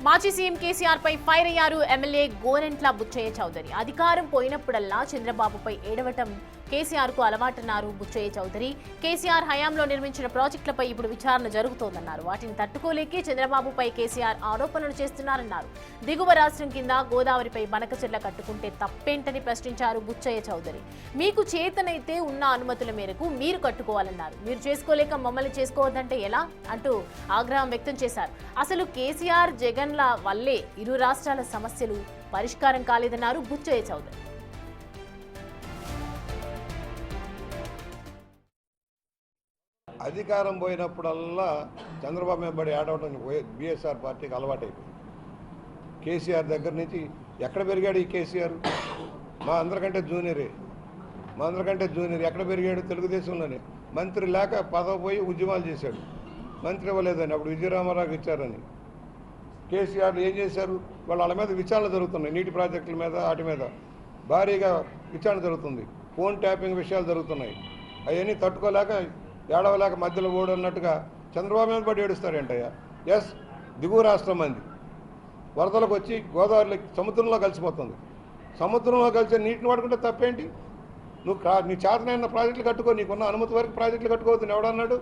మాజీ సీఎం కేసీఆర్ పై ఫైర్ అయ్యారు ఎమ్మెల్యే గోరెంట్ల బుచ్చయ్య చౌదరి. అధికారం పోయినప్పుడల్లా చంద్రబాబుపై ఏడవటం కేసీఆర్ కు అలవాటన్నారు బుచ్చయ్య చౌదరి. కేసీఆర్ హయాంలో నిర్మించిన ప్రాజెక్టులపై ఇప్పుడు విచారణ జరుగుతోందన్నారు. వాటిని తట్టుకోలేకే చంద్రబాబుపై కేసీఆర్ ఆరోపణలు చేస్తున్నారన్నారు. దిగువ రాష్ట్రం కింద గోదావరిపై బనకచెర్ల కట్టుకుంటే తప్పేంటని ప్రశ్నించారు బుచ్చయ్య చౌదరి. మీకు చేతనైతే ఉన్న అనుమతుల మేరకు మీరు కట్టుకోవాలన్నారు. మీరు చేసుకోలేక మమ్మల్ని చేసుకోవద్దంటే ఎలా అంటూ ఆగ్రహం వ్యక్తం చేశారు. అసలు కేసీఆర్ జగన్ల వల్లే ఇరు రాష్ట్రాల సమస్యలు పరిష్కారం కాలేదన్నారు బుచ్చయ్య చౌదరి. అధికారం పోయినప్పుడల్లా చంద్రబాబు మీద పడి ఆడవడం బీఎస్ఆర్ పార్టీకి అలవాటైపోయింది. కేసీఆర్ దగ్గర నుంచి ఎక్కడ పెరిగాడు ఈ కేసీఆర్? మా అందరికంటే జూనియర్ ఎక్కడ పెరిగాడు? తెలుగుదేశంలోనే. మంత్రి లేక పదవి పోయి ఉద్యమాలు చేశాడు. మంత్రి ఇవ్వలేదని అప్పుడు విజయరామారావుకి ఇచ్చారని. కేసీఆర్ ఏం చేశారు? వాళ్ళ మీద విచారణ జరుగుతున్నాయి. నీటి ప్రాజెక్టుల మీద వాటి మీద భారీగా విచారణ జరుగుతుంది. ఫోన్ ట్యాపింగ్ విషయాలు జరుగుతున్నాయి. అవన్నీ తట్టుకోలేక ఏడవలేక మధ్యలో ఓడన్నట్టుగా చంద్రబాబు మీద పడి ఏడుస్తారేంటయ్యా? ఎస్, దిగువ రాష్ట్రం మంది వరదలకు వచ్చి గోదావరిలో సముద్రంలో కలిసిపోతుంది. సముద్రంలో కలిసి నీటిని వాడుకుంటే తప్పేంటి? నువ్వు నీ చేతనైన ప్రాజెక్టులు కట్టుకో, నీకున్న అనుమతి వరకు ప్రాజెక్టులు కట్టుకోవద్దు. ఎవడన్నాడు?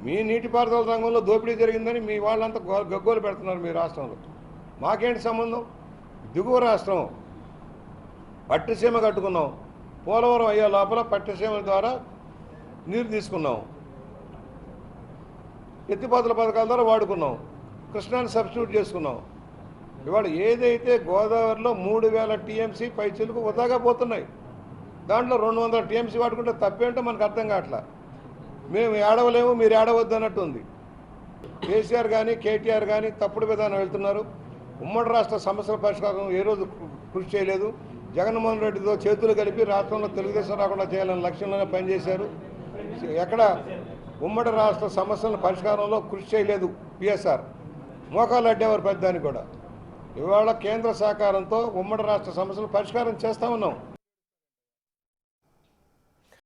మీ నీటిపారుదల రంగంలో దోపిడీ జరిగిందని మీ వాళ్ళంతా గగ్గోలు పెడుతున్నారు మీ రాష్ట్రంలో. మాకేంటి సంబంధం? దిగువ రాష్ట్రం పట్టిసీమ కట్టుకున్నాం. పోలవరం అయ్యే లోపల పట్టిసీమ ద్వారా నీరు తీసుకున్నాం. ఎత్తిపోతల పథకాల ద్వారా వాడుకున్నాం. కృష్ణాన్ని సబ్స్టిట్యూట్ చేసుకున్నాం. ఇవాళ ఏదైతే గోదావరిలో 3000 టీఎంసీ పైచిలకు వృధాగా పోతున్నాయి, దాంట్లో 200 టీఎంసీ వాడుకుంటే తప్పేంటో మనకు అర్థం కావట్లా. మేము ఏడవలేము, మీరు ఏడవద్దు అన్నట్టు ఉంది. కేసీఆర్ కానీ కేటీఆర్ కానీ తప్పుడు విధానం వెళ్తున్నారు. ఉమ్మడి రాష్ట్ర సమస్యల పరిష్కారం ఏ రోజు కృషి చేయలేదు. జగన్మోహన్ రెడ్డితో చేతులు కలిపి రాష్ట్రంలో తెలుగుదేశం రాకుండా చేయాలని లక్ష్యంలోనే పనిచేశారు. ఎక్కడ ఉమ్మడి రాష్ట్ర సమస్యల పరిష్కారంలో కృషి చేయలేదు పిఎస్ఆర్. మోకాలు అడ్డేవారు పెద్దాన్ని కూడా. ఇవాళ కేంద్ర సహకారంతో ఉమ్మడి రాష్ట్ర సమస్యలు పరిష్కారం చేస్తా ఉన్నాం.